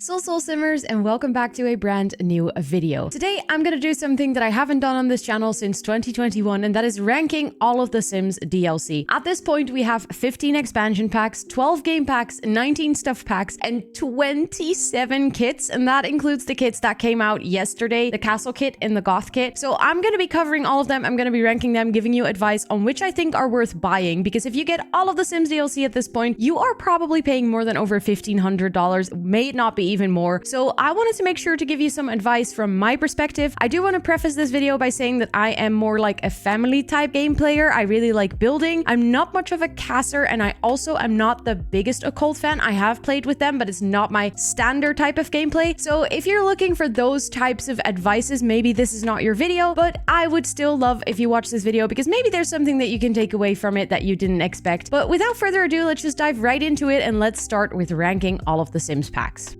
Soul Simmers, and welcome back to a brand new video. Today, I'm gonna do something that I haven't done on this channel since 2021, and that is ranking all of the Sims DLC. At this point, we have 15 expansion packs, 12 game packs, 19 stuff packs, and 27 kits, and that includes the kits that came out yesterday, the Castle kit and the Goth kit. So I'm gonna be covering all of them. I'm gonna be ranking them, giving you advice on which I think are worth buying, because if you get all of the Sims DLC at this point, you are probably paying more than over $1,500, may not be even more. So I wanted to make sure to give you some advice from my perspective. I do want to preface this video by saying that I am more like a family type game player. I really like building. I'm not much of a caster, and I also am not the biggest occult fan. I have played with them, but it's not my standard type of gameplay. So if you're looking for those types of advices, maybe this is not your video, but I would still love if you watch this video because maybe there's something that you can take away from it that you didn't expect. But without further ado, let's just dive right into it, and let's start with ranking all of the Sims packs.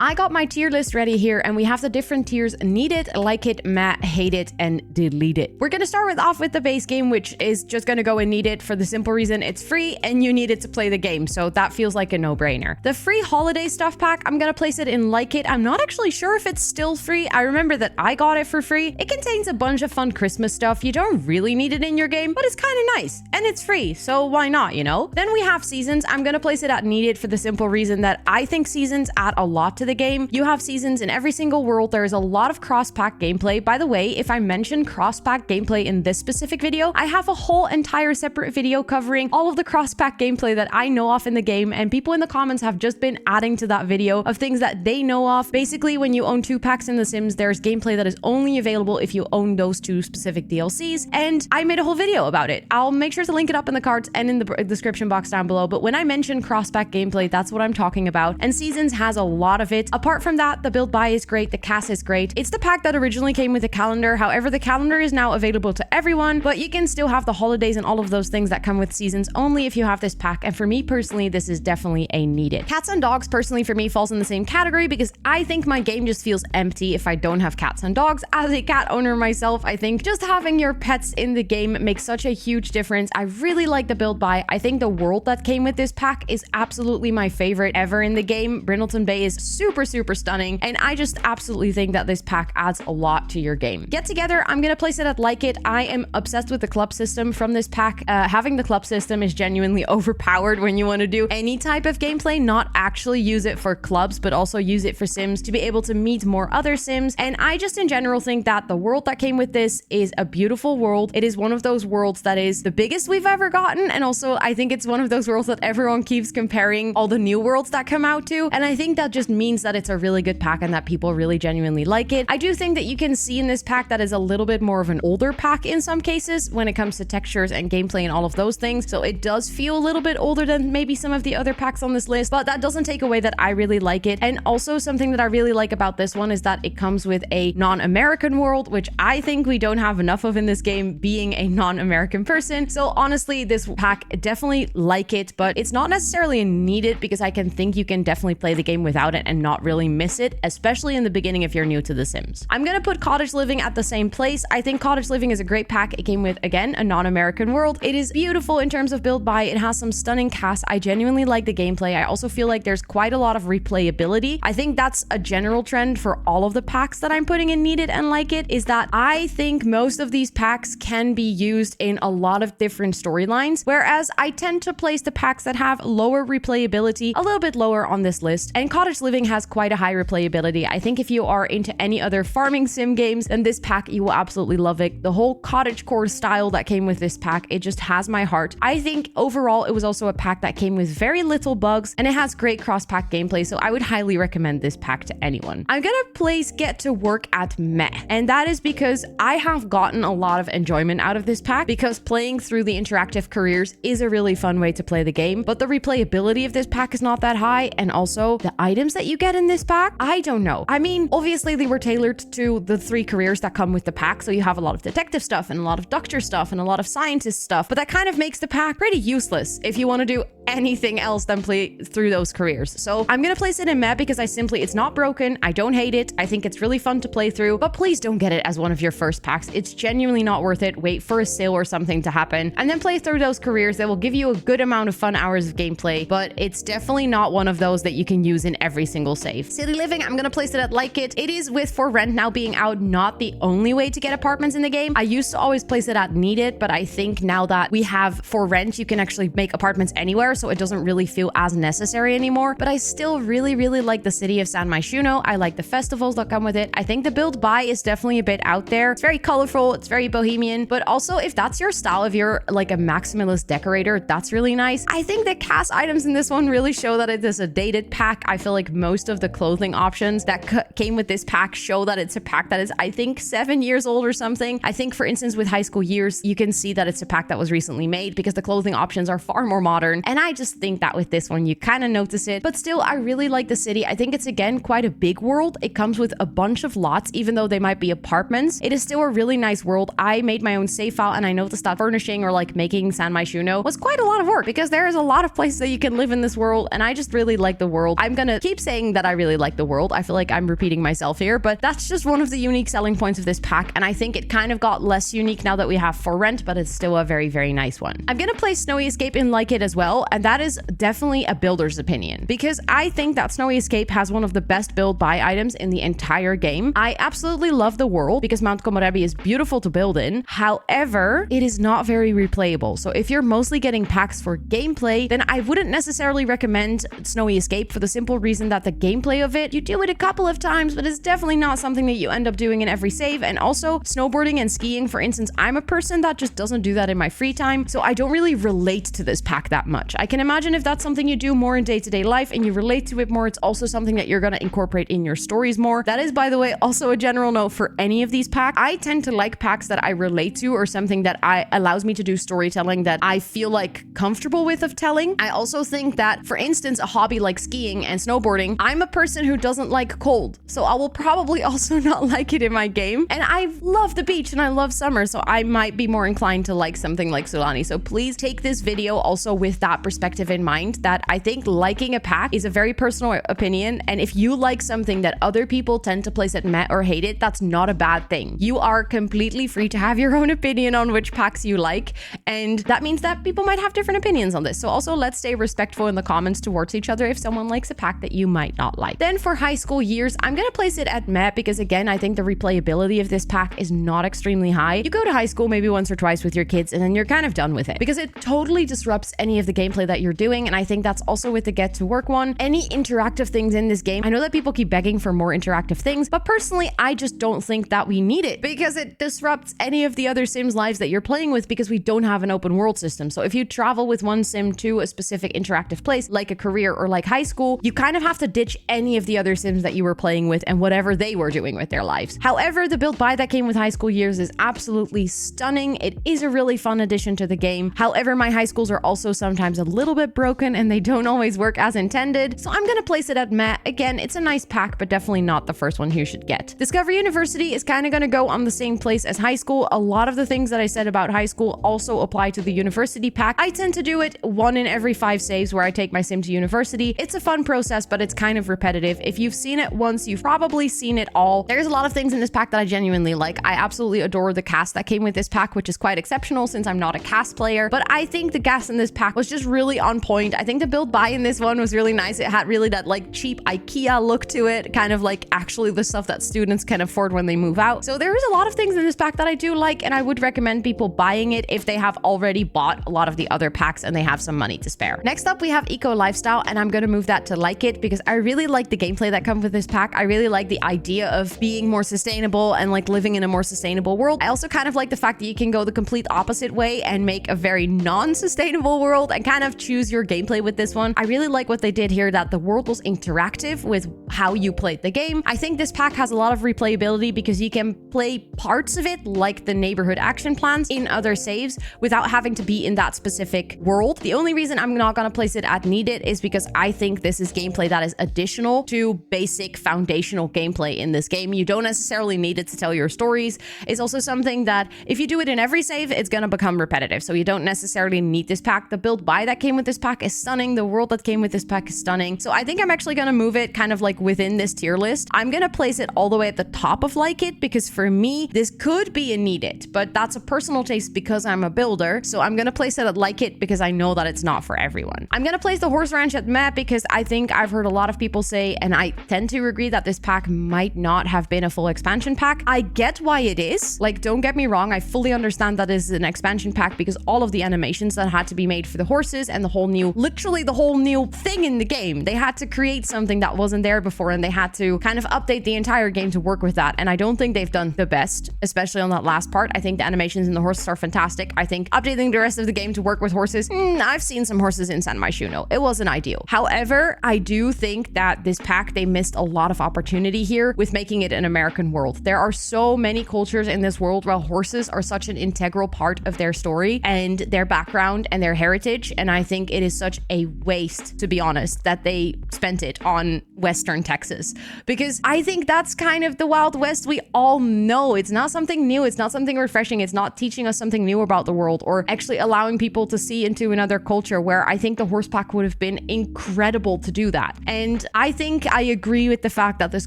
I got my tier list ready here, and we have the different tiers: need it, like it, meh, hate it, and delete it. We're gonna start off with the base game, which is just gonna go in need it for the simple reason it's free and you need it to play the game, so that feels like a no-brainer. The free holiday stuff pack, I'm gonna place it in like it. I'm not actually sure if it's still free. I remember that I got it for free. It contains a bunch of fun Christmas stuff. You don't really need it in your game, but it's kind of nice and it's free, so why not, you know? Then we have seasons. I'm gonna place it at need it for the simple reason that I think seasons add a lot to the game. You have seasons in every single world. There is a lot of cross-pack gameplay. By the way, if I mention cross-pack gameplay in this specific video, I have a whole entire separate video covering all of the cross-pack gameplay that I know of in the game, and people in the comments have just been adding to that video of things that they know of. Basically, when you own 2 packs in The Sims, there's gameplay that is only available if you own those 2 specific DLCs, and I made a whole video about it. I'll make sure to link it up in the cards and in the description box down below, but when I mention cross-pack gameplay, that's what I'm talking about, and Seasons has a lot of it. Apart from that, the build buy is great, the cast is great. It's the pack that originally came with the calendar. However, the calendar is now available to everyone, but you can still have the holidays and all of those things that come with seasons only if you have this pack. And for me personally, this is definitely a need it. Cats and dogs personally for me falls in the same category because I think my game just feels empty if I don't have cats and dogs. As a cat owner myself, I think just having your pets in the game makes such a huge difference. I really like the build buy. I think the world that came with this pack is absolutely my favorite ever in the game. Brindleton Bay is super stunning, and I just absolutely think that this pack adds a lot to your game. Get Together, I'm gonna place it at like it. I am obsessed with the club system from this pack. Having the club system is genuinely overpowered when you want to do any type of gameplay, not actually use it for clubs, but also use it for Sims to be able to meet more other Sims. And I just in general think that the world that came with this is a beautiful world. It is one of those worlds that is the biggest we've ever gotten, and also I think it's one of those worlds that everyone keeps comparing all the new worlds that come out to, and I think that just means that it's a really good pack and that people really genuinely like it. I do think that you can see in this pack that is a little bit more of an older pack in some cases when it comes to textures and gameplay and all of those things, so it does feel a little bit older than maybe some of the other packs on this list, but that doesn't take away that I really like it. And also something that I really like about this one is that it comes with a non-American world, which I think we don't have enough of in this game, being a non-American person. So honestly, this pack, definitely like it, but it's not necessarily a need it because I can think you can definitely play the game without it and not really miss it, especially in the beginning if you're new to The Sims. I'm gonna put Cottage Living at the same place. I think Cottage Living is a great pack. It came with, again, a non-American world. It is beautiful in terms of build buy. It has some stunning cast. I genuinely like the gameplay. I also feel like there's quite a lot of replayability. I think that's a general trend for all of the packs that I'm putting in Need It and Like It, is that I think most of these packs can be used in a lot of different storylines, whereas I tend to place the packs that have lower replayability a little bit lower on this list, and Cottage Living has quite a high replayability. I think if you are into any other farming sim games, then this pack, you will absolutely love it. The whole cottagecore style that came with this pack, it just has my heart. I think overall, it was also a pack that came with very little bugs, and it has great cross-pack gameplay, so I would highly recommend this pack to anyone. I'm gonna place Get to Work at meh, and that is because I have gotten a lot of enjoyment out of this pack, because playing through the interactive careers is a really fun way to play the game, but the replayability of this pack is not that high, and also the items that you get in this pack, I don't know. I mean, obviously they were tailored to the 3 careers that come with the pack, so you have a lot of detective stuff and a lot of doctor stuff and a lot of scientist stuff, but that kind of makes the pack pretty useless if you want to do anything else than play through those careers. So I'm gonna place it in meh because it's not broken. I don't hate it. I think it's really fun to play through, but please don't get it as one of your first packs. It's genuinely not worth it. Wait for a sale or something to happen and then play through those careers. That will give you a good amount of fun hours of gameplay, but it's definitely not one of those that you can use in every single save. City Living, I'm gonna place it at like it. It is, with For Rent now being out, not the only way to get apartments in the game. I used to always place it at Need It, but I think now that we have For Rent, you can actually make apartments anywhere, so it doesn't really feel as necessary anymore. But I still really like the city of San Myshuno. I like the festivals that come with it. I think the build buy is definitely a bit out there. It's very colorful, it's very bohemian, but also if that's your style, if you're like a maximalist decorator, that's really nice. I think the cast items in this one really show that it is a dated pack. I feel like most of the clothing options that came with this pack show that it's a pack that is, I think, 7 years old or something. I think, for instance, with High School Years, you can see that it's a pack that was recently made because the clothing options are far more modern. And I just think that with this one, you kind of notice it. But still, I really like the city. I think it's, again, quite a big world. It comes with a bunch of lots, even though they might be apartments. It is still a really nice world. I made my own save file and I noticed that furnishing or like making San Myshuno was quite a lot of work because there is a lot of places that you can live in this world, and I just really like the world. I'm gonna keep saying that I really like the world. I feel like I'm repeating myself here, but that's just one of the unique selling points of this pack, and I think it kind of got less unique now that we have For Rent, but it's still a very nice one. I'm gonna place Snowy Escape in like it as well, and that is definitely a builder's opinion because I think that Snowy Escape has one of the best build buy items in the entire game. I absolutely love the world because Mount Komorebi is beautiful to build in. However, it is not very replayable. So if you're mostly getting packs for gameplay, then I wouldn't necessarily recommend Snowy Escape for the simple reason that the gameplay of it, you do it a couple of times, but it's definitely not something that you end up doing in every save. And also snowboarding and skiing, for instance, I'm a person that just doesn't do that in my free time. So I don't really relate to this pack that much. I can imagine if that's something you do more in day-to-day life and you relate to it more, it's also something that you're going to incorporate in your stories more. That is, by the way, also a general note for any of these packs. I tend to like packs that I relate to or something that allows me to do storytelling that I feel like comfortable with of telling. I also think that, for instance, a hobby like skiing and snowboarding, I'm a person who doesn't like cold, so I will probably also not like it in my game. And I love the beach and I love summer, so I might be more inclined to like something like Sulani. So please take this video also with that perspective in mind, that I think liking a pack is a very personal opinion, and if you like something that other people tend to place at meh or hate it, that's not a bad thing. You are completely free to have your own opinion on which packs you like, and that means that people might have different opinions on this. So also, let's stay respectful in the comments towards each other if someone likes a pack that you might not like. Then for High School Years, I'm gonna place it at meh because, again, I think the replayability of this pack is not extremely high. You go to high school maybe once or twice with your kids and then you're kind of done with it because it totally disrupts any of the gameplay that you're doing. And I think that's also with the Get to Work one. Any interactive things in this game, I know that people keep begging for more interactive things, but personally, I just don't think that we need it because it disrupts any of the other Sims lives that you're playing with because we don't have an open world system. So if you travel with one Sim to a specific interactive place, like a career or like high school, you kind of have to ditch any of the other Sims that you were playing with and whatever they were doing with their lives. However, the build buy that came with High School Years is absolutely stunning. It is a really fun addition to the game. However, my high schools are also sometimes a little bit broken and they don't always work as intended. So I'm gonna place it at meh. Again, it's a nice pack, but definitely not the first one you should get. Discovery University is kind of gonna go on the same place as high school. A lot of the things that I said about high school also apply to the university pack. I tend to do it 1 in every 5 saves where I take my Sim to university. It's a fun process, but it's kind of repetitive. If you've seen it once, you've probably seen it all. There's a lot of things in this pack that I genuinely like. I absolutely adore the cast that came with this pack, which is quite exceptional since I'm not a cast player, but I think the gas in this pack was just really on point. I think the build buy in this one was really nice. It had really that like cheap IKEA look to it, kind of like actually the stuff that students can afford when they move out. So there is a lot of things in this pack that I do like, and I would recommend people buying it if they have already bought a lot of the other packs and they have some money to spare. Next up, we have Eco Lifestyle, and I'm going to move that to like it because I really like the gameplay that comes with this pack. I really like the idea of being more sustainable and like living in a more sustainable world. I also kind of like the fact that you can go the complete opposite way and make a very non-sustainable world and kind of choose your gameplay with this one. I really like what they did here, that the world was interactive with how you played the game. I think this pack has a lot of replayability because you can play parts of it, like the neighborhood action plans, in other saves without having to be in that specific world. The only reason I'm not going to place it at Need It is because I think this is gameplay that is additional to basic foundational gameplay in this game. You don't necessarily need it to tell your stories. It's also something that if you do it in every save, it's going to become repetitive. So you don't necessarily need this pack. The build buy that that came with this pack is stunning. The world that came with this pack is stunning. So I think I'm actually going to move it kind of like within this tier list. I'm going to place it all the way at the top of Like It because for me, this could be a Need It, but that's a personal taste because I'm a builder. So I'm going to place it at Like It because I know that it's not for everyone. I'm going to place the Horse Ranch at Meh because I think I've heard a lot of people say, and I tend to agree, that this pack might not have been a full expansion pack. I get why it is. Like, don't get me wrong. I fully understand that this is an expansion pack because all of the animations that had to be made for the horses and literally the whole new thing in the game. They had to create something that wasn't there before and they had to kind of update the entire game to work with that. And I don't think they've done the best, especially on that last part. I think the animations in the horses are fantastic. I think updating the rest of the game to work with horses, I've seen some horses in San Myshuno. It wasn't ideal. However, I do think that this pack, they missed a lot of opportunity here with making it an American world. There are so many cultures in this world where horses are such an integral part of their story and their background and their heritage. And I think it is such a waste, to be honest, that they spent it on Western Texas, because I think that's kind of the Wild West we all know. It's not something new. It's not something refreshing. It's not teaching us something new about the world or actually allowing people to see into another culture, where I think the horse pack would have been incredible to do that. And I think I agree with the fact that this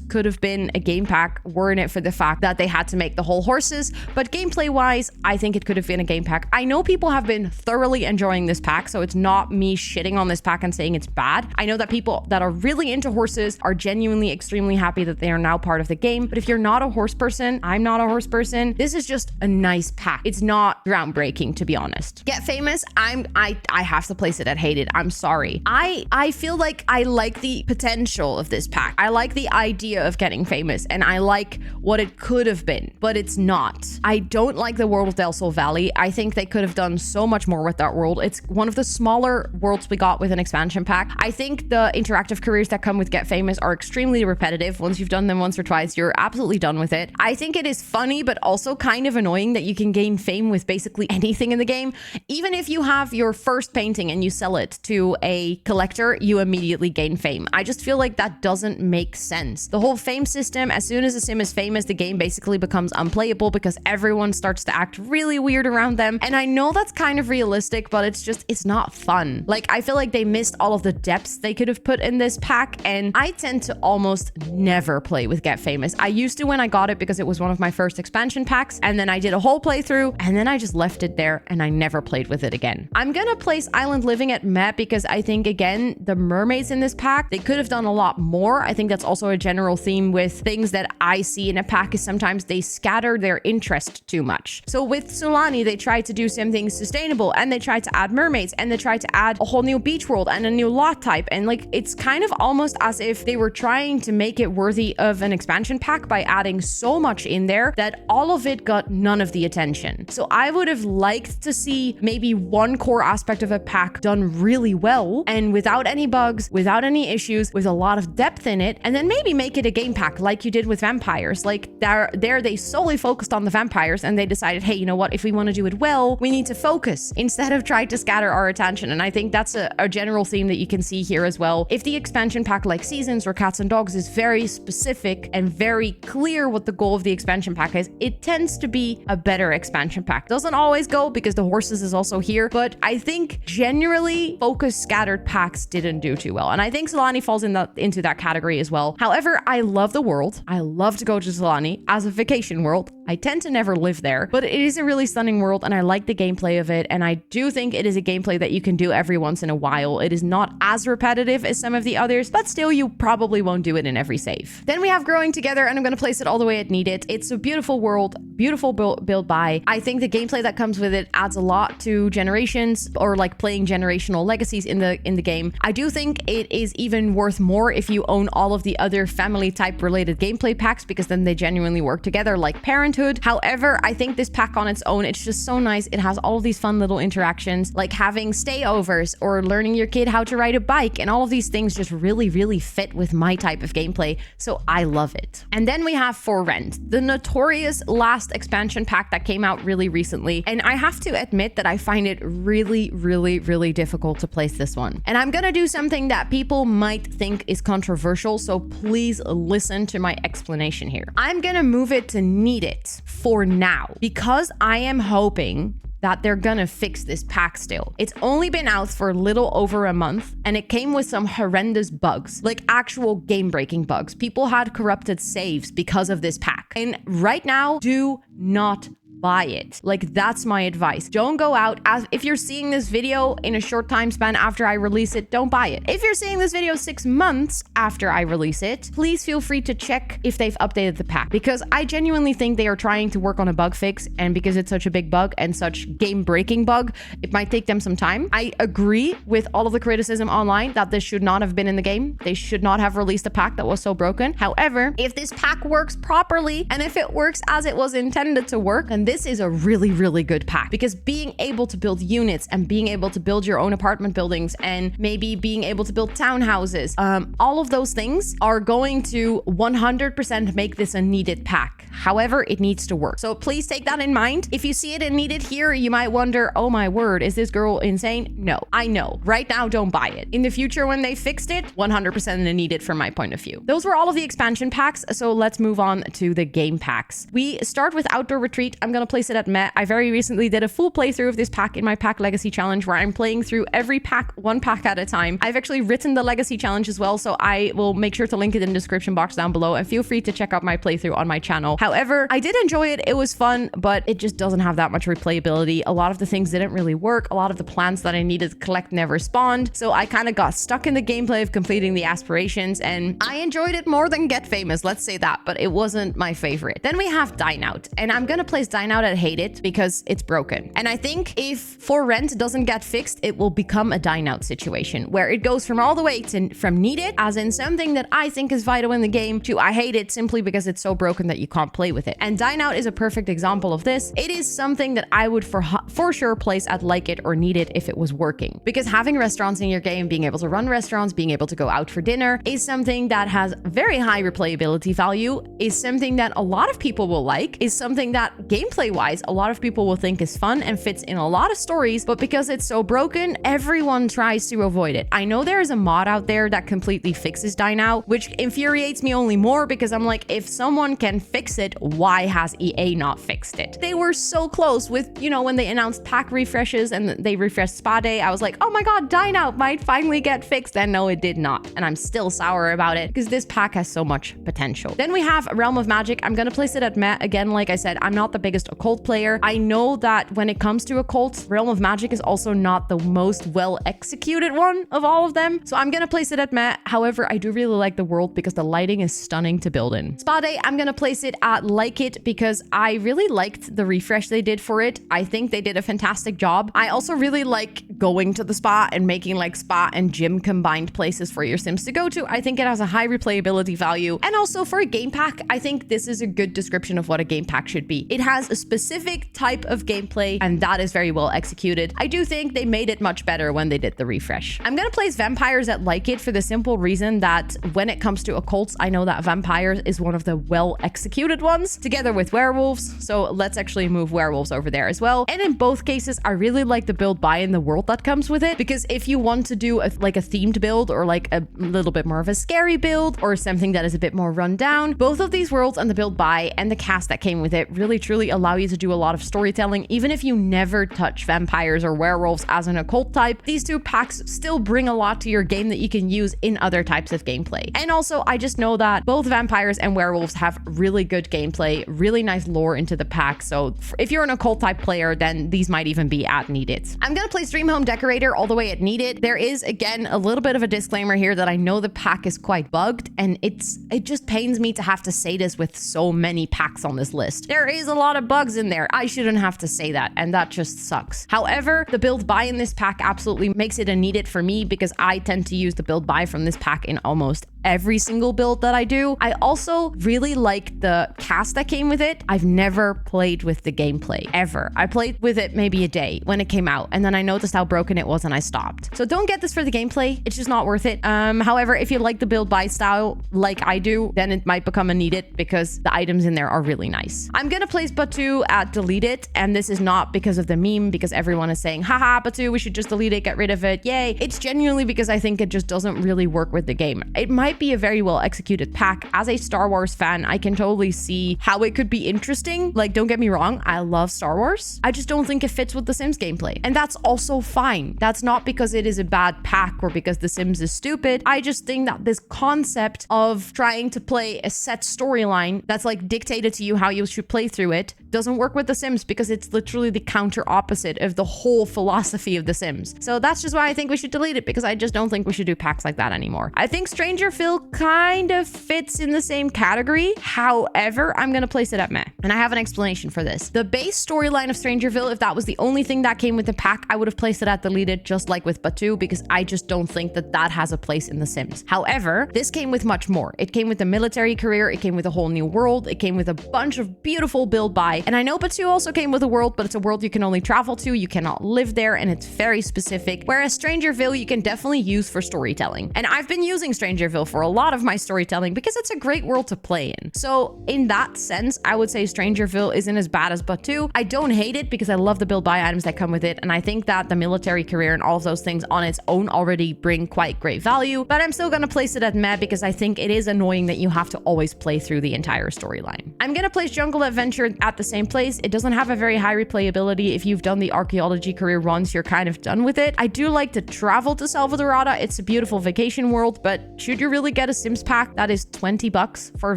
could have been a game pack, weren't it for the fact that they had to make the whole horses. But gameplay wise, I think it could have been a game pack. I know people have been thoroughly enjoying this pack, so it's not me shitting on this pack and saying it's bad. I know that people that are really into horses are genuinely extremely happy that they are now part of the game. But if you're not a horse person, I'm not a horse person, this is just a nice pack. It's not groundbreaking, to be honest. Get Famous, I have to place it at Hated. I'm sorry. I feel like I like the potential of this pack. I like the idea of getting famous and I like what it could have been, but it's not. I don't like the world of Del Sol Valley. I think they could have done so much more with that world. It's one of the smaller worlds we got with an expansion pack. I think the interactive careers that come with Get Famous are extremely repetitive. Once you've done them once or twice, you're absolutely done with it. I think it is funny, but also kind of annoying that you can gain fame with basically anything in the game. Even if you have your first painting and you sell it to a collector, you immediately gain fame. I just feel like that doesn't make sense. The whole fame system, as soon as a sim is famous, the game basically becomes unplayable because everyone starts to act really weird around them. And I know that's kind of realistic, but it's not fun. Like, I feel like they missed all of the depths they could have put in this pack, and I tend to almost never play with Get Famous. I used to when I got it because it was one of my first expansion packs, and then I did a whole playthrough, and then I just left it there and I never played with it again. I'm gonna place Island Living at Meh because I think, again, the mermaids in this pack, they could have done a lot more. I think that's also a general theme with things that I see in a pack, is sometimes they scatter their interest too much. So with Sulani, they tried to do something sustainable and they tried to add mermaids and they tried to add a whole new beach world and a new lot type. And like, it's kind of almost as if they were trying to make it worthy of an expansion pack by adding so much in there that all of it got none of the attention. So I would have liked to see maybe one core aspect of a pack done really well and without any bugs, without any issues, with a lot of depth in it, and then maybe make it a game pack like you did with vampires. Like there they solely focused on the vampires and they decided, hey, you know what, if we want to do it well, we need to focus instead of trying to scatter our attention. And I think that's a general theme that you can see here as well. If the expansion pack like Seasons or Cats and Dogs is very specific and very clear what the goal of the expansion pack is, it tends to be a better expansion pack. Doesn't always go because the horses is also here, but I think generally focused scattered packs didn't do too well. And I think Sulani falls into that category as well. However, I love the world. I love to go to Sulani as a vacation world. I tend to never live there, but it is a really stunning world and I like the gameplay of it. And I do think it is a gameplay that you can do every once in a while. It is not as repetitive as some of the others, but still you probably won't do it in every save. Then we have Growing Together and I'm going to place it all the way at Need It. It's a beautiful world, beautiful build by. I think the gameplay that comes with it adds a lot to generations or like playing generational legacies in the game. I do think it is even worth more if you own all of the other family type related gameplay packs because then they genuinely work together, like Parenthood. However, I think this pack on its own, it's just so nice. It has all of these fun little interactions like having stayovers or learning your kid how to ride a bike, and all of these things just really fit with my type of gameplay. So I love it. And then we have For Rent, the notorious last expansion pack that came out really recently. And I have to admit that I find it really difficult to place this one. And I'm gonna do something that people might think is controversial, so please listen to my explanation here. I'm gonna move it to Need It for now because I am hoping that they're gonna fix this pack still. It's only been out for a little over a month, and it came with some horrendous bugs, like actual game-breaking bugs. People had corrupted saves because of this pack. And right now, do not buy it. Like, that's my advice. Don't go out. If you're seeing this video in a short time span after I release it, don't buy it. If you're seeing this video 6 months after I release it, please feel free to check if they've updated the pack, because I genuinely think they are trying to work on a bug fix, and because it's such a big bug and such game-breaking bug, it might take them some time. I agree with all of the criticism online that this should not have been in the game. They should not have released a pack that was so broken. However, if this pack works properly, and if it works as it was intended to work, then this is a really, really good pack, because being able to build units and being able to build your own apartment buildings and maybe being able to build townhouses, all of those things are going to 100% make this a needed pack. However, it needs to work. So please take that in mind. If you see it in needed here, you might wonder, oh my word, is this girl insane? No, I know. Right now, don't buy it. In the future, when they fixed it, 100% a needed from my point of view. Those were all of the expansion packs. So let's move on to the game packs. We start with Outdoor Retreat. I'm going to place it at Met. I very recently did a full playthrough of this pack in my pack legacy challenge, where I'm playing through every pack, one pack at a time. I've actually written the legacy challenge as well, so I will make sure to link it in the description box down below, and feel free to check out my playthrough on my channel. However, I did enjoy it. It was fun, but it just doesn't have that much replayability. A lot of the things didn't really work. A lot of the plants that I needed to collect never spawned. So I kind of got stuck in the gameplay of completing the aspirations, and I enjoyed it more than Get Famous, let's say that, but it wasn't my favorite. Then we have Dine Out, and I'm gonna place Dine Out at Hate It because it's broken. And I think if For Rent doesn't get fixed, it will become a Dine Out situation, where it goes from all the way to from Need It, as in something that I think is vital in the game, to I hate it simply because it's so broken that you can't play with it. And Dine Out is a perfect example of this. It is something that I would for sure place at Like It or Need It if it was working, because having restaurants in your game, being able to run restaurants, being able to go out for dinner is something that has very high replayability value, is something that a lot of people will like, is something that gameplay wise a lot of people will think is fun and fits in a lot of stories, but because it's so broken, everyone tries to avoid it. I know there is a mod out there that completely fixes Dine Out, which infuriates me only more, because I'm like, if someone can fix it, why has EA not fixed it? They were so close with, you know, when they announced pack refreshes and they refreshed Spa Day, I was like, oh my god, Dine Out might finally get fixed, and no, it did not. And I'm still sour about it because this pack has so much potential. Then we have Realm of Magic. I'm gonna place it at Met. Again, like I said, I'm not the biggest occult player. I know that when it comes to occult, Realm of Magic is also not the most well executed one of all of them, so I'm gonna place it at Met. However, I do really like the world because the lighting is stunning to build in. Spa Day, I'm gonna place it at Like It because I really liked the refresh they did for it. I think they did a fantastic job. I also really like going to the spa and making like spa and gym combined places for your Sims to go to. I think it has a high replayability value, and also for a game pack, I think this is a good description of what a game pack should be. It has a specific type of gameplay, and that is very well executed. I do think they made it much better when they did the refresh. I'm gonna place Vampires at Like It for the simple reason that when it comes to occults, I know that Vampires is one of the well executed ones, together with Werewolves, so let's actually move Werewolves over there as well. And in both cases, I really like the build buy in the world that comes with it, because if you want to do like a themed build, or like a little bit more of a scary build, or something that is a bit more run down, both of these worlds and the build buy and the cast that came with it really truly allow you to do a lot of storytelling. Even if you never touch vampires or werewolves as an occult type, these two packs still bring a lot to your game that you can use in other types of gameplay. And also, I just know that both vampires and werewolves have really good gameplay, really nice lore into the pack, so if you're an occult type player, then these might even be at Need It. I'm gonna place Dream Home Decorator all the way at Need It. There is, again, a little bit of a disclaimer here that I know the pack is quite bugged, and it just pains me to have to say this with so many packs on this list. There is a lot of bugs in there. I shouldn't have to say that, and that just sucks. However, the build buy in this pack absolutely makes it a Need It for me, because I tend to use the build buy from this pack in almost every single build that I do. I also really like the cast that came with it. I've never played with the gameplay ever. I played with it maybe a day when it came out, and then I noticed how broken it was and I stopped. So don't get this for the gameplay. It's just not worth it. However, if you like the build buy style like I do, then it might become a Need It because the items in there are really nice. I'm gonna place Batu at Delete It, and this is not because of the meme, because everyone is saying, haha, Batu, we should just delete it, get rid of it, yay. It's genuinely because I think it just doesn't really work with the game. It might might be a very well executed pack. As a Star Wars fan, I can totally see how it could be interesting. Like, don't get me wrong, I love Star Wars. I just don't think it fits with The Sims gameplay. And that's also fine. That's not because it is a bad pack or because The Sims is stupid. I just think that this concept of trying to play a set storyline that's like dictated to you how you should play through it doesn't work with The Sims, because it's literally the counter opposite of the whole philosophy of The Sims. So that's just why I think we should delete it, because I just don't think we should do packs like that anymore. I think Strangerville kind of fits in the same category. However, I'm going to place it at meh. And I have an explanation for this. The base storyline of Strangerville, if that was the only thing that came with the pack, I would have placed it at deleted, just like with Batu, because I just don't think that that has a place in The Sims. However, this came with much more. It came with a military career. It came with a whole new world. It came with a bunch of beautiful build buy. And I know Batu also came with a world, but it's a world you can only travel to. You cannot live there, and it's very specific. Whereas Strangerville, you can definitely use for storytelling. And I've been using Strangerville for a lot of my storytelling because it's a great world to play in. So in that sense, I would say Strangerville isn't as bad as Batu. I don't hate it because I love the build buy items that come with it. And I think that the military career and all of those things on its own already bring quite great value. But I'm still going to place it at meh because I think it is annoying that you have to always play through the entire storyline. I'm going to place Jungle Adventure at the same place. It doesn't have a very high replayability. If you've done the archaeology career runs, you're kind of done with it. I do like to travel to Salvadorada. It's a beautiful vacation world, but should you really get a Sims pack that is $20 for a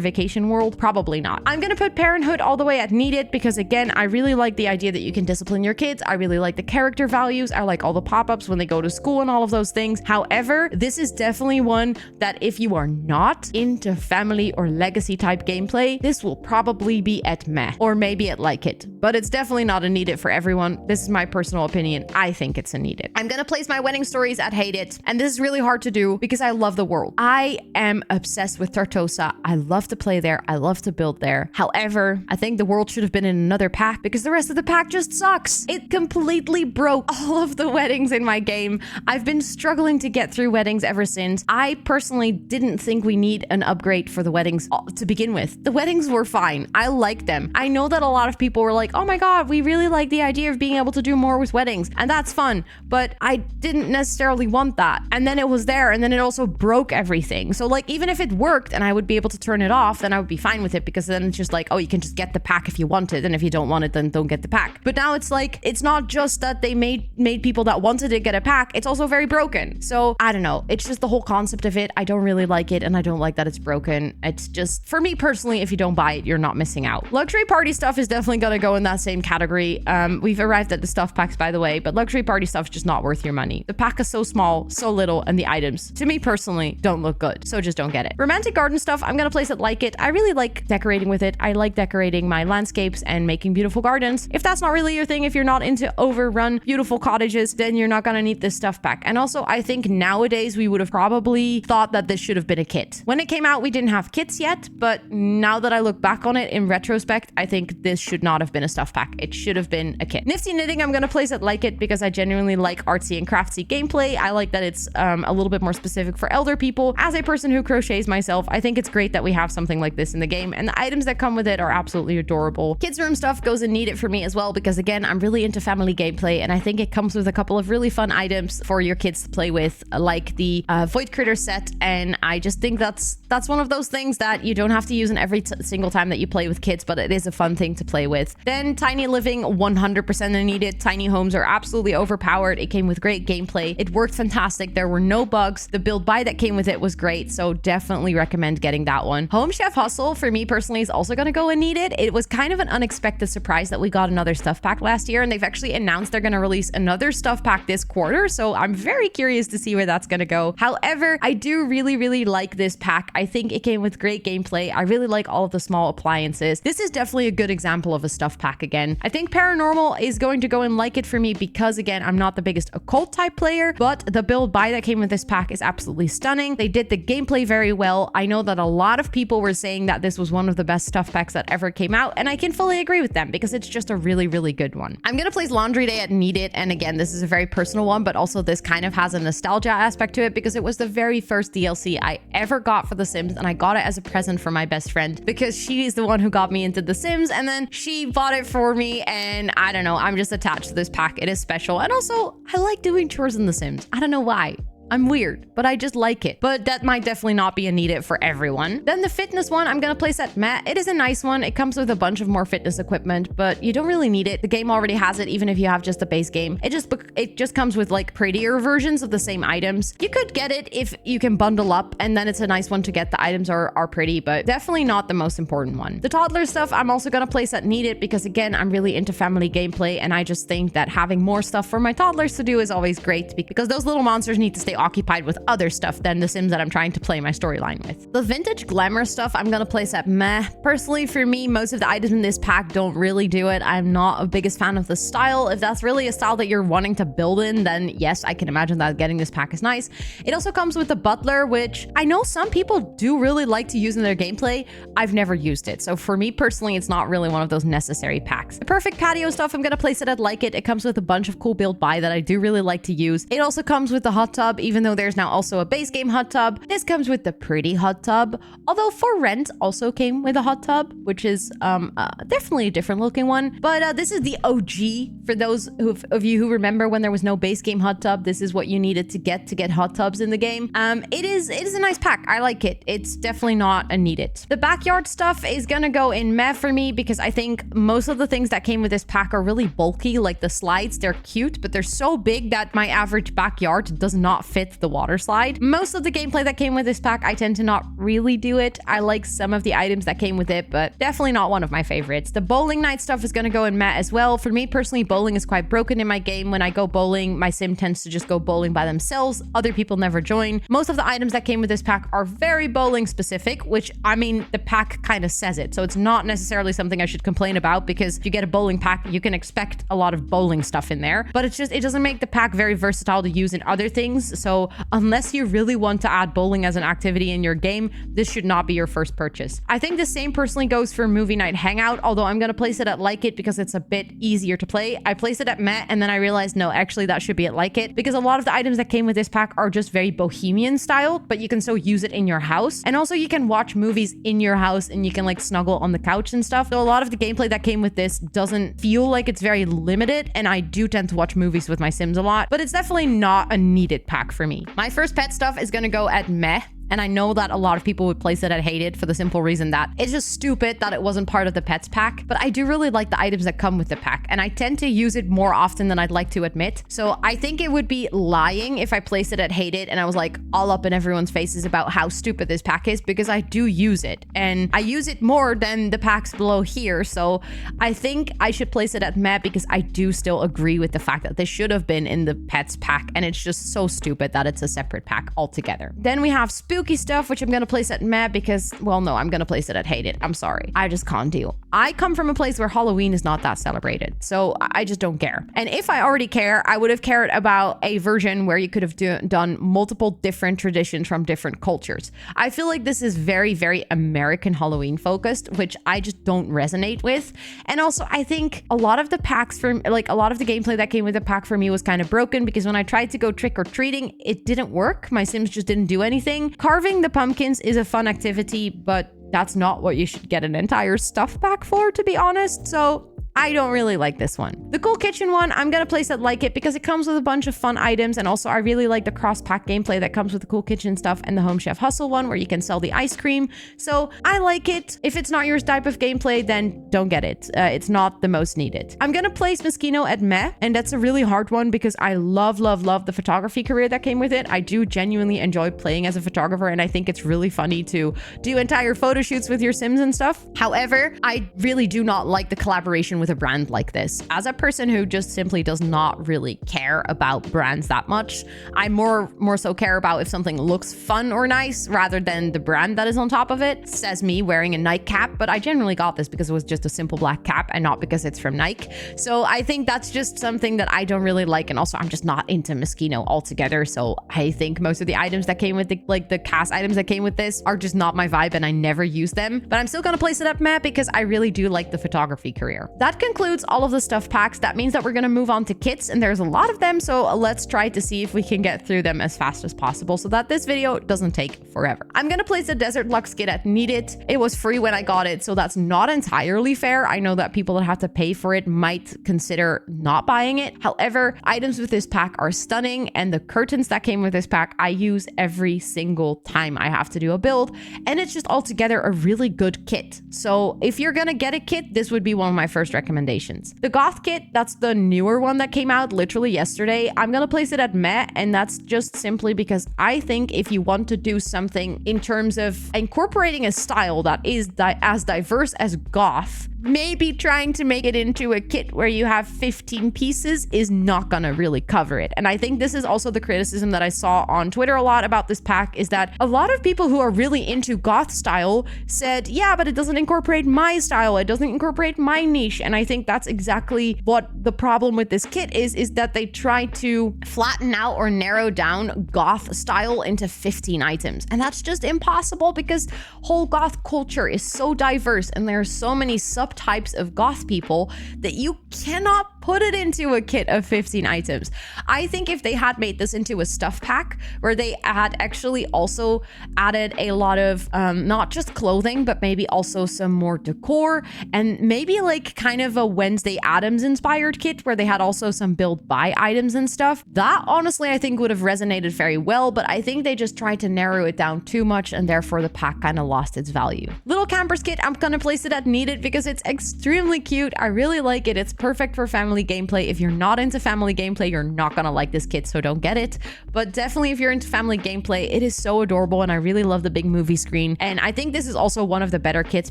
vacation world? Probably not. I'm going to put Parenthood all the way at needed because, again, I really like the idea that you can discipline your kids. I really like the character values. I like all the pop-ups when they go to school and all of those things. However, this is definitely one that if you are not into family or legacy type gameplay, this will probably be at meh, or maybe at like it, but it's definitely not a need it for everyone. This is my personal opinion. I think it's a need it. I'm going to place my wedding stories at hate it. And this is really hard to do because I love the world. I am obsessed with Tortosa. I love to play there. I love to build there. However, I think the world should have been in another pack because the rest of the pack just sucks. It completely broke all of the weddings in my game. I've been struggling to get through weddings ever since. I personally didn't think we need an upgrade for the weddings to begin with. The weddings were fine. I liked them. I know that a lot of people were like, oh my God, we really like the idea of being able to do more with weddings. And that's fun. But I didn't necessarily want that. And then it was there, and then it also broke everything. So like, even if it worked and I would be able to turn it off, then I would be fine with it, because then it's just like, oh, you can just get the pack if you want it. And if you don't want it, then don't get the pack. But now it's like, it's not just that they made people that wanted to get a pack. It's also very broken. So I don't know. It's just the whole concept of it. I don't really like it, and I don't like that it's broken. It's just, for me personally, if you don't buy it, you're not missing out. Luxury party stuff is definitely gonna go in that same category. We've arrived at the stuff packs, by the way, but luxury party stuff is just not worth your money. The pack is so small, so little, and the items, to me personally, don't look good. So just don't get it. Romantic garden stuff, I'm gonna place it like it. I really like decorating with it. I like decorating my landscapes and making beautiful gardens. If that's not really your thing, if you're not into overrun beautiful cottages, then you're not gonna need this stuff pack. And also, I think nowadays we would have probably thought that this should have been a kit. When it came out, we didn't have kits yet, but now that I look back on it in retrospect, I think this should not have been a stuff pack. It should have been a kit. Nifty knitting, I'm gonna place it like it because I genuinely like artsy and craftsy gameplay. I like that it's a little bit more specific for elder people. As a person who crochets myself, I think it's great that we have something like this in the game, and the items that come with it are absolutely adorable. Kids room stuff goes in need it for me as well because, again, I'm really into family gameplay, and I think it comes with a couple of really fun items for your kids to play with, like the Void Critter set, and I just think that's one of those things that you don't have to use in every single time that you play with kids, but it is a fun thing to play with. Then tiny living, 100% needed. Tiny homes are absolutely overpowered. It came with great gameplay. It worked fantastic. There were no bugs. The build buy that came with it was great, so definitely recommend getting that one. Home Chef Hustle, for me personally, is also going to go in needed. It was kind of an unexpected surprise that we got another stuff pack last year, and they've actually announced they're going to release another stuff pack this quarter, so I'm very curious to see where that's going to go. However, I do really like this pack. I think it came with great gameplay. I really like all of the small appliances. This is definitely a good example of a stuff pack again. I think Paranormal is going to go in like it for me because, again, I'm not the biggest occult type player, but the build buy that came with this pack is absolutely stunning. They did the gameplay very well. I know that a lot of people were saying that this was one of the best stuff packs that ever came out, and I can fully agree with them because it's just a really good one. I'm gonna place Laundry Day at need it, and again, this is a very personal one, but also this kind of has a nostalgia aspect to it because it was the very first DLC I ever got for The Sims, and I got it as a present for my best friend because she's the one who got me into The Sims, and then she bought it for me, and I don't know, I'm just attached to this pack. It is special, and also I like doing chores in The Sims. I don't know why. I'm weird, but I just like it. But that might definitely not be a need it for everyone. Then the fitness one, I'm gonna place at meh. It is a nice one. It comes with a bunch of more fitness equipment, but you don't really need it. The game already has it, even if you have just the base game. It just comes with like prettier versions of the same items. You could get it if you can bundle up, and then it's a nice one to get. The items are pretty, but definitely not the most important one. The toddler stuff, I'm also gonna place at need it because again, I'm really into family gameplay, and I just think that having more stuff for my toddlers to do is always great because those little monsters need to stay occupied with other stuff than the Sims that I'm trying to play my storyline with. The vintage glamour stuff, I'm gonna place at meh. Personally, for me, most of the items in this pack don't really do it. I'm not a biggest fan of the style. If that's really a style that you're wanting to build in, then yes, I can imagine that getting this pack is nice. It also comes with the butler, which I know some people do really like to use in their gameplay. I've never used it. So for me personally, it's not really one of those necessary packs. The perfect patio stuff, I'm gonna place it at like it. It comes with a bunch of cool build buy that I do really like to use. It also comes with the hot tub, even though there's now also a base game hot tub. This comes with the pretty hot tub, although For Rent also came with a hot tub, which is definitely a different looking one. But this is the OG for those of you who remember when there was no base game hot tub. This is what you needed to get hot tubs in the game. It is a nice pack. I like it. It's definitely not a need it. The backyard stuff is gonna go in meh for me because I think most of the things that came with this pack are really bulky. Like the slides, they're cute, but they're so big that my average backyard does not fit the water slide. Most of the gameplay that came with this pack, I tend to not really do it. I like some of the items that came with it, but definitely not one of my favorites. The bowling night stuff is gonna go in meh as well. For me personally, bowling is quite broken in my game. When I go bowling, my sim tends to just go bowling by themselves. Other people never join. Most of the items that came with this pack are very bowling specific, which I mean, the pack kind of says it. So it's not necessarily something I should complain about because if you get a bowling pack, you can expect a lot of bowling stuff in there, but it doesn't make the pack very versatile to use in other things. So unless you really want to add bowling as an activity in your game, this should not be your first purchase. I think the same personally goes for movie night hangout, although I'm going to place it at like it because it's a bit easier to play. I placed it at meh and then I realized no, actually that should be at like it because a lot of the items that came with this pack are just very bohemian style, but you can still use it in your house. And also you can watch movies in your house and you can like snuggle on the couch and stuff. So a lot of the gameplay that came with this doesn't feel like it's very limited, and I do tend to watch movies with my Sims a lot, but it's definitely not a needed pack for me. My first pet stuff is gonna go at meh. And I know that a lot of people would place it at hated for the simple reason that it's just stupid that it wasn't part of the pets pack. But I do really like the items that come with the pack, and I tend to use it more often than I'd like to admit. So I think it would be lying if I placed it at hated and I was like all up in everyone's faces about how stupid this pack is, because I do use it and I use it more than the packs below here. So I think I should place it at meh because I do still agree with the fact that this should have been in the pets pack, and it's just so stupid that it's a separate pack altogether. Then we have spooky stuff, which I'm gonna place at meh because, well, no, I'm gonna place it at hated. I'm sorry. I just can't deal. I come from a place where Halloween is not that celebrated, so I just don't care. And if I already care, I would have cared about a version where you could have done multiple different traditions from different cultures. I feel like this is very, very American Halloween focused, which I just don't resonate with. And also, I think a lot of the packs from, like, a lot of the gameplay that came with the pack for me was kind of broken because when I tried to go trick-or-treating, it didn't work. My Sims just didn't do anything. Carving the pumpkins is a fun activity, but that's not what you should get an entire stuff pack for, to be honest. So I don't really like this one. The cool kitchen one, I'm gonna place it like it because it comes with a bunch of fun items, and also I really like the cross-pack gameplay that comes with the cool kitchen stuff and the Home Chef Hustle one where you can sell the ice cream. So I like it. If it's not your type of gameplay, then don't get it. It's not the most needed. I'm gonna place Moschino at meh, and that's a really hard one because I love the photography career that came with it. I do genuinely enjoy playing as a photographer, and I think it's really funny to do entire photo shoots with your Sims and stuff. However, I really do not like the collaboration with a brand like this. As a person who just simply does not really care about brands that much, I more so care about if something looks fun or nice rather than the brand that is on top of it. Says me wearing a Nike cap, but I generally got this because it was just a simple black cap and not because it's from Nike. So I think that's just something that I don't really like, and also I'm just not into Moschino altogether. So I think most of the items that came with the cast items that came with this are just not my vibe, and I never use them. But I'm still gonna place it at meh because I really do like the photography career. That that concludes all of the stuff packs. That means that we're going to move on to kits, and there's a lot of them, so let's try to see if we can get through them as fast as possible so that this video doesn't take forever. I'm going to place the Desert Lux kit at Need It. It was free when I got it, so that's not entirely fair. I know that people that have to pay for it might consider not buying it. However, items with this pack are stunning, and the curtains that came with this pack I use every single time I have to do a build, and it's just altogether a really good kit. So if you're gonna get a kit, this would be one of my first recommendations. The Goth kit, that's the newer one that came out literally yesterday. I'm gonna place it at meh, and that's just simply because I think if you want to do something in terms of incorporating a style that is as diverse as Goth, maybe trying to make it into a kit where you have 15 pieces is not gonna really cover it. And I think this is also the criticism that I saw on Twitter a lot about this pack, is that a lot of people who are really into Goth style said, yeah, but it doesn't incorporate my style, it doesn't incorporate my niche. And I think that's exactly what the problem with this kit is that they try to flatten out or narrow down Goth style into 15 items. And that's just impossible because whole Goth culture is so diverse and there are so many subtypes of Goth people that you cannot put it into a kit of 15 items. I think if they had made this into a stuff pack where they had actually also added a lot of not just clothing, but maybe also some more decor, and maybe like kind of a Wednesday Addams inspired kit where they had also some build buy items and stuff, that honestly I think would have resonated very well. But I think they just tried to narrow it down too much, and therefore the pack kind of lost its value. Little Campers kit, I'm gonna place it at Need It because it's extremely cute. I really like it. It's perfect for family gameplay. If you're not into family gameplay, you're not gonna like this kit, so don't get it. But definitely if you're into family gameplay, it is so adorable, and I really love the big movie screen. And I think this is also one of the better kits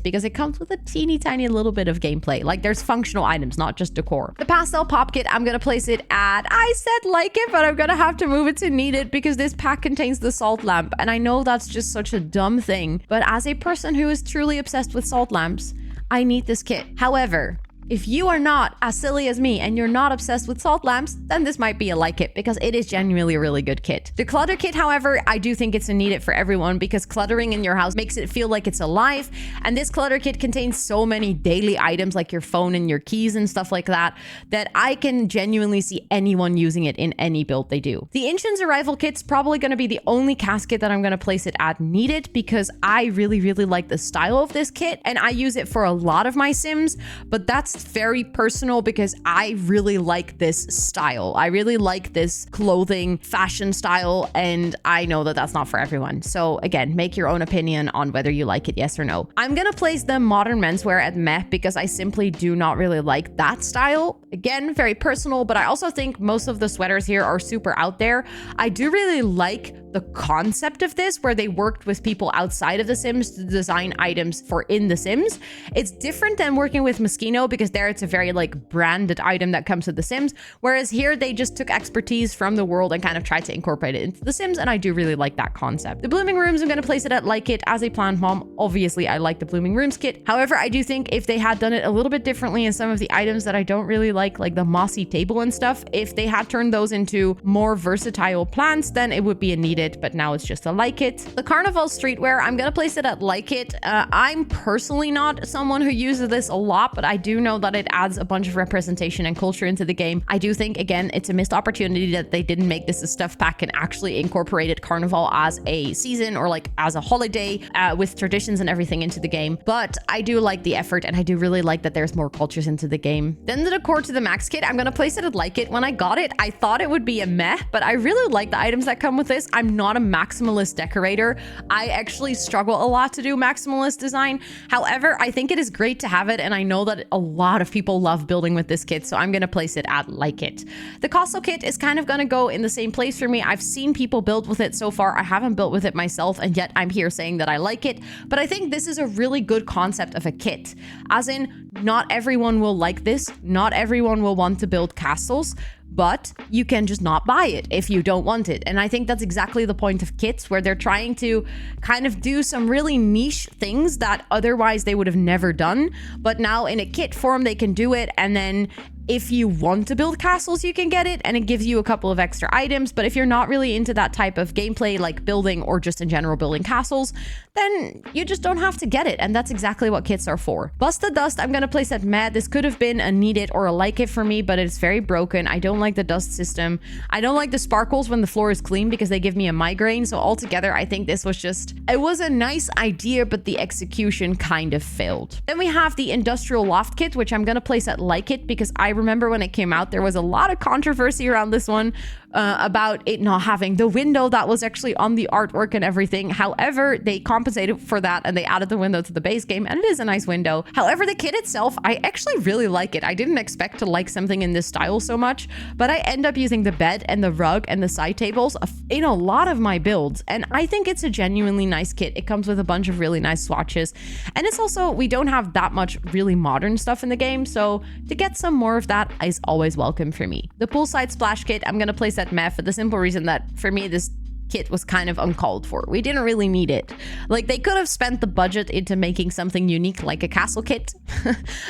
because it comes with a teeny tiny little bit of gameplay. Like there's functional items, not just decor. The Pastel Pop kit, I'm gonna place it at, I said like it, but I'm gonna have to move it to Need It because this pack contains the salt lamp. And I know that's just such a dumb thing, but as a person who is truly obsessed with salt lamps, I need this kit. However, if you are not as silly as me and you're not obsessed with salt lamps, then this might be a like it because it is genuinely a really good kit. The Clutter kit, however, I do think it's a Need It for everyone because cluttering in your house makes it feel like it's alive. And this Clutter kit contains so many daily items like your phone and your keys and stuff like that, that I can genuinely see anyone using it in any build they do. The Inchin's Arrival kit's probably going to be the only casket that I'm going to place it at Need It because I really, really like the style of this kit and I use it for a lot of my Sims, but that's very personal because I really like this style. I really like this clothing fashion style, and I know that that's not for everyone. So again, make your own opinion on whether you like it, yes or no. I'm gonna place the Modern Menswear at meh because I simply do not really like that style. Again, very personal, but I also think most of the sweaters here are super out there. I do really like the concept of this where they worked with people outside of The Sims to design items for in The Sims. It's different than working with Moschino because there it's a very like branded item that comes with The Sims, whereas here they just took expertise from the world and kind of tried to incorporate it into The Sims, and I do really like that concept. The Blooming Rooms, I'm going to place it at like it. As a plant mom, obviously I like the Blooming Rooms kit. However, I do think if they had done it a little bit differently in some of the items that I don't really like the mossy table and stuff, if they had turned those into more versatile plants, then it would be a Need It, but now it's just a like it. The Carnival Streetwear, I'm going to place it at like it. I'm personally not someone who uses this a lot, but I do know that it adds a bunch of representation and culture into the game. I do think, again, it's a missed opportunity that they didn't make this a stuff pack and actually incorporated Carnival as a season or like as a holiday with traditions and everything into the game. But I do like the effort, and I do really like that there's more cultures into the game. Then the Decor to the Max kit, I'm going to place it at like it. When I got it, I thought it would be a meh, but I really like the items that come with this. I'm not a maximalist decorator. I actually struggle a lot to do maximalist design. However, I think it is great to have it, and I know that a lot of people love building with this kit, so I'm going to place it at like it. The Castle kit is kind of going to go in the same place for me. I've seen people build with it so far. I haven't built with it myself, and yet I'm here saying that I like it, but I think this is a really good concept of a kit. As in, not everyone will like this. Not everyone will want to build castles, but you can just not buy it if you don't want it. And I think that's exactly the point of kits, where they're trying to kind of do some really niche things that otherwise they would have never done. But now in a kit form, they can do it. And then if you want to build castles, you can get it, and it gives you a couple of extra items. But if you're not really into that type of gameplay, like building or just in general building castles, then you just don't have to get it. And that's exactly what kits are for. Bust the Dust, I'm going to place at meh. This could have been a need it or a like it for me, but it's very broken. I don't like the dust system. I don't like the sparkles when the floor is clean because they give me a migraine. So altogether, I think this was just, it was a nice idea, but the execution kind of failed. Then we have the Industrial Loft Kit, which I'm going to place at like it because I remember when it came out, there was a lot of controversy around this one about it not having the window that was actually on the artwork and everything. However, they compensated for that and they added the window to the base game, and it is a nice window. However, the kit itself, I actually really like it. I didn't expect to like something in this style so much, but I end up using the bed and the rug and the side tables in a lot of my builds, and I think it's a genuinely nice kit. It comes with a bunch of really nice swatches, and it's also, we don't have that much really modern stuff in the game, so to get some more of that is always welcome for me. The Poolside Splash Kit, I'm going to place at meh for the simple reason that for me, this kit was kind of uncalled for. We didn't really need it. Like, they could have spent the budget into making something unique like a castle kit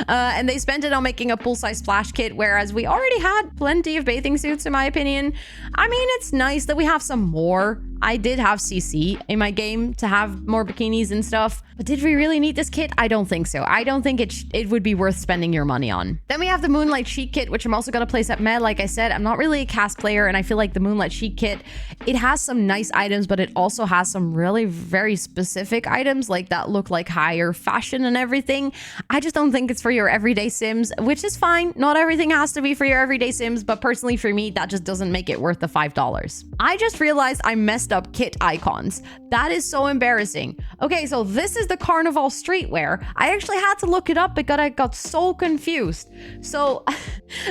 and they spent it on making a poolside splash kit, whereas we already had plenty of bathing suits in my opinion. I mean, it's nice that we have some more. I did have CC in my game to have more bikinis and stuff, but did we really need this kit? I don't think so. I don't think it would be worth spending your money on. Then we have the Moonlight Sheet Kit, which I'm also going to place at meh. Like I said, I'm not really a cast player, and I feel like the Moonlight Sheet Kit, it has some nice items, but it also has some really very specific items like that look like higher fashion and everything. I just don't think it's for your everyday Sims, which is fine. Not everything has to be for your everyday Sims, but personally for me, that just doesn't make it worth the $5. I just realized I messed up kit icons. That is so embarrassing. Okay, so this is the Carnival Streetwear. I actually had to look it up because I got so confused. So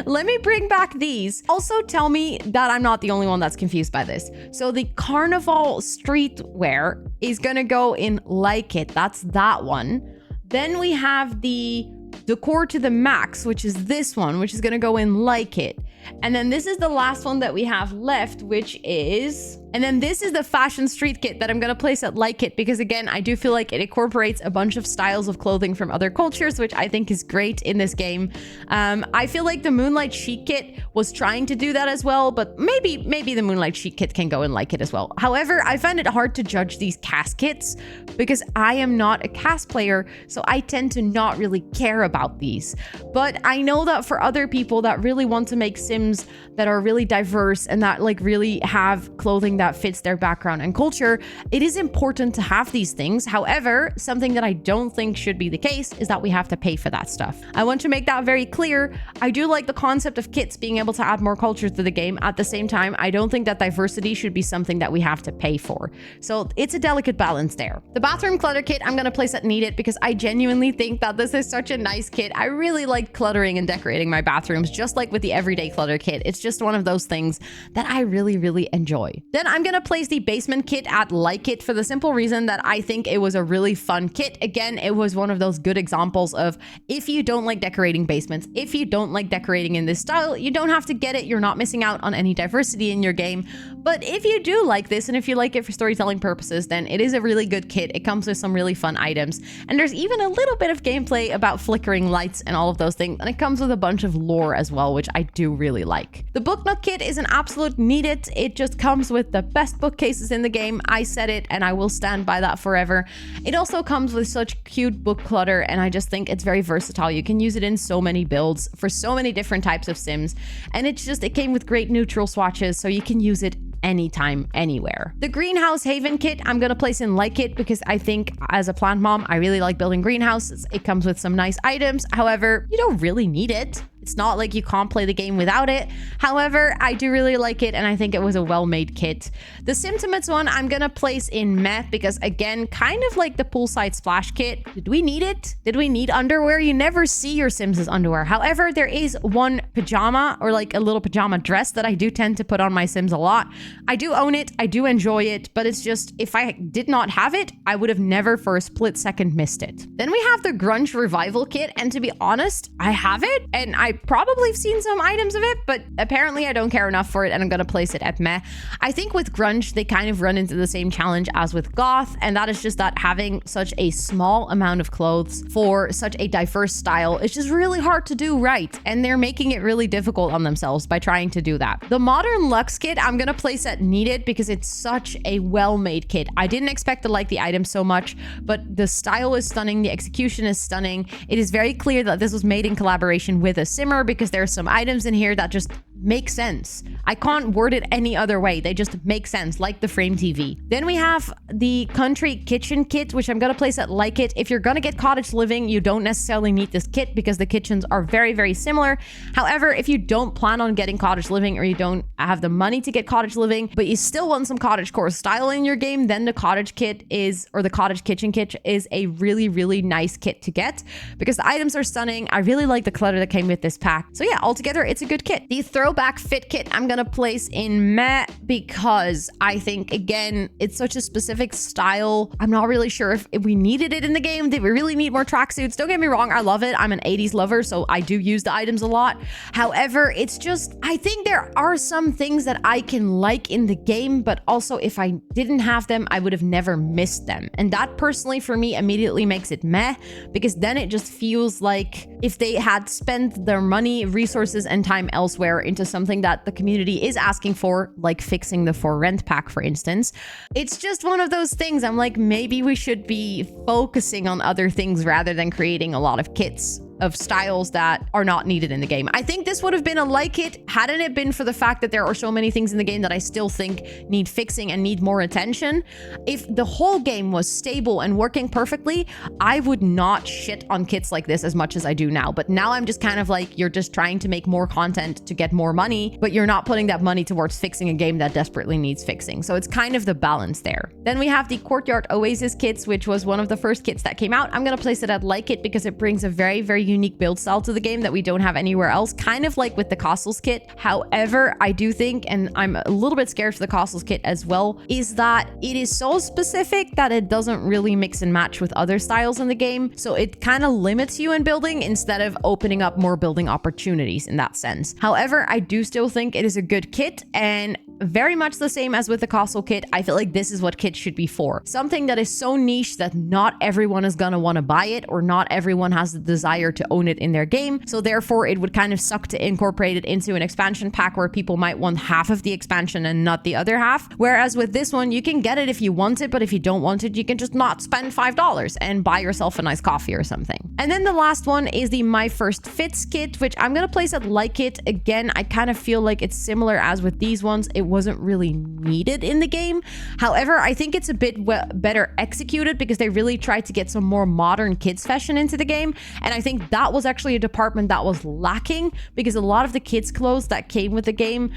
let me bring back these. Also tell me that I'm not the only one that's confused by this. So the Carnival Streetwear is gonna go in like it. That's that one. Then we have the Decor to the Max, which is this one, which is gonna go in like it. And then this is the last one that we have left, which is... And then this is the Fashion Street Kit that I'm going to place at like it because, again, I do feel like it incorporates a bunch of styles of clothing from other cultures, which I think is great in this game. I feel like the Moonlight Sheet Kit was trying to do that as well, but maybe the Moonlight Sheet Kit can go in like it as well. However, I find it hard to judge these cast kits because I am not a cast player, so I tend to not really care about these. But I know that for other people that really want to make Sims that are really diverse and that like really have clothing that fits their background and culture, it is important to have these things. However, something that I don't think should be the case is that we have to pay for that stuff. I want to make that very clear. I do like the concept of kits being able to add more culture to the game. At the same time, I don't think that diversity should be something that we have to pay for. So it's a delicate balance there. The Bathroom Clutter Kit, I'm going to place at need it because I genuinely think that this is such a nice kit. I really like cluttering and decorating my bathrooms, just like with the Everyday Clutter Kit. It's just one of those things that I really enjoy. Then I'm gonna place the Basement Kit at like it for the simple reason that I think it was a really fun kit. Again, it was one of those good examples of if you don't like decorating basements, if you don't like decorating in this style, you don't have to get it. You're not missing out on any diversity in your game. But if you do like this and if you like it for storytelling purposes, then it is a really good kit. It comes with some really fun items. And there's even a little bit of gameplay about flickering lights and all of those things. And it comes with a bunch of lore as well, which I do really like. The Book Nook Kit is an absolute need it. It just comes with the best bookcases in the game. I said it and I will stand by that forever. It also comes with such cute book clutter and I just think it's very versatile. You can use it in so many builds for so many different types of Sims, and it came with great neutral swatches, so you can use it anytime, anywhere. The Greenhouse Haven Kit, I'm gonna place in like it because I think as a plant mom, I really like building greenhouses. It comes with some nice items. However, you don't really need it. It's not like you can't play the game without it. However, I do really like it and I think it was a well-made kit. The Simtimates one, I'm gonna place in meh because, again, kind of like the Poolside Splash Kit. Did we need it? Did we need underwear? You never see your Sims' underwear. However, there is one pajama or like a little pajama dress that I do tend to put on my Sims a lot. I do own it. I do enjoy it, but it's just, if I did not have it, I would have never for a split second missed it. Then we have the Grunge Revival Kit, and to be honest, I have it and I might probably have seen some items of it, but apparently I don't care enough for it and I'm going to place it at meh. I think with grunge, they kind of run into the same challenge as with goth, and that is just that having such a small amount of clothes for such a diverse style is just really hard to do right, and they're making it really difficult on themselves by trying to do that. The modern Lux kit, I'm going to place at needed because it's such a well-made kit. I didn't expect to like the item so much, but the style is stunning, the execution is stunning. It is very clear that this was made in collaboration with a simmer because there's some items in here that just make sense. I can't word it any other way. They just make sense, like the frame TV. Then we have the country kitchen kit, which I'm going to place at like it. If you're going to get cottage living, you don't necessarily need this kit because the kitchens are very, very similar. However, if you don't plan on getting cottage living or you don't have the money to get cottage living, but you still want some cottagecore style in your game, then the cottage kit is, or the cottage kitchen kit is a really, really nice kit to get because the items are stunning. I really like the clutter that came with this pack. So yeah, altogether, it's a good kit. The throwback fit kit I'm gonna place in meh because I think, again, it's such a specific style. I'm not really sure if we needed it in the game. Did we really need more tracksuits? Don't get me wrong, I love it. I'm an 80s lover, so I do use the items a lot. However, it's just, I think there are some things that I can like in the game, but also if I didn't have them, I would have never missed them. And that personally for me immediately makes it meh, because then it just feels like if they had spent their money, resources, and time elsewhere into something that the community is asking for, like fixing the for rent pack, for instance, it's just one of those things. I'm like, maybe we should be focusing on other things rather than creating a lot of kits of styles that are not needed in the game. I think this would have been a like it hadn't it been for the fact that there are so many things in the game that I still think need fixing and need more attention. If the whole game was stable and working perfectly, I would not shit on kits like this as much as I do now. But now I'm just kind of like, you're just trying to make more content to get more money, but you're not putting that money towards fixing a game that desperately needs fixing. So it's kind of the balance there. Then we have the Courtyard Oasis kits, which was one of the first kits that came out. I'm going to place it at like it because it brings a very, very unique build style to the game that we don't have anywhere else, kind of like with the Castles kit. However, I do think, and I'm a little bit scared for the Castles kit as well, is that it is so specific that it doesn't really mix and match with other styles in the game. So it kind of limits you in building instead of opening up more building opportunities in that sense. However, I do still think it is a good kit, and very much the same as with the Castle kit, I feel like this is what kits should be for. Something that is so niche that not everyone is gonna want to buy it, or not everyone has the desire to own it in their game. So therefore, it would kind of suck to incorporate it into an expansion pack where people might want half of the expansion and not the other half. Whereas with this one, you can get it if you want it, but if you don't want it, you can just not spend $5 and buy yourself a nice coffee or something. And then the last one is the My First Fits kit, which I'm gonna place at like it. Again, I kind of feel like it's similar as with these ones. It wasn't really needed in the game. However, I think it's a bit better executed because they really tried to get some more modern kids fashion into the game. And I think that was actually a department that was lacking because a lot of the kids clothes that came with the game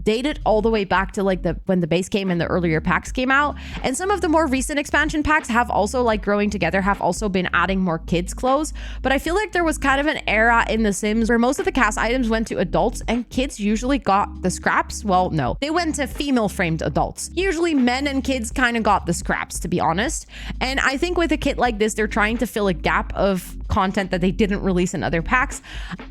dated all the way back to like when the base game and the earlier packs came out. And some of the more recent expansion packs have also, like Growing Together, have also been adding more kids clothes. But I feel like there was kind of an era in The Sims where most of the cast items went to adults and kids usually got the scraps. Well, no, they went to female framed adults. Usually men and kids kind of got the scraps, to be honest. And I think with a kit like this, they're trying to fill a gap of content that they didn't release in other packs.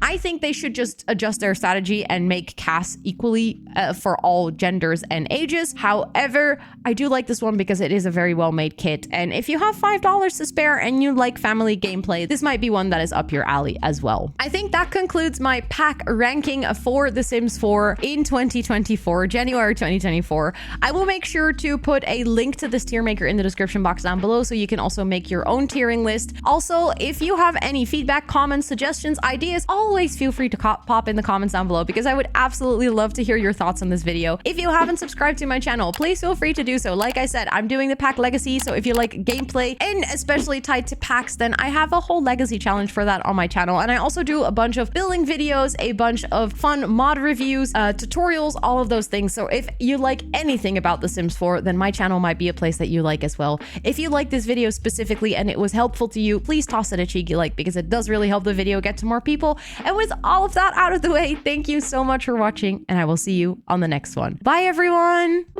I think they should just adjust their strategy and make casts equally for all genders and ages. However, I do like this one because it is a very well-made kit. And if you have $5 to spare and you like family gameplay, this might be one that is up your alley as well. I think that concludes my pack ranking for The Sims 4 in 2024, January 2024. I will make sure to put a link to this tier maker in the description box down below so you can also make your own tiering list. Also, if you have any feedback, comments, suggestions, ideas, always feel free to pop in the comments down below because I would absolutely love to hear your thoughts on this video. If you haven't subscribed to my channel, please feel free to do so. Like I said, I'm doing the pack legacy, so if you like gameplay and especially tied to packs, then I have a whole legacy challenge for that on my channel. And I also do a bunch of building videos, a bunch of fun mod reviews, tutorials, all of those things. So if you like anything about The Sims 4, then my channel might be a place that you like as well. If you like this video specifically and it was helpful to you, please toss it a cheeky like because it does really help the video get to more people. And with all of that out of the way, thank you so much for watching, and I will see you on the next one. Bye, everyone.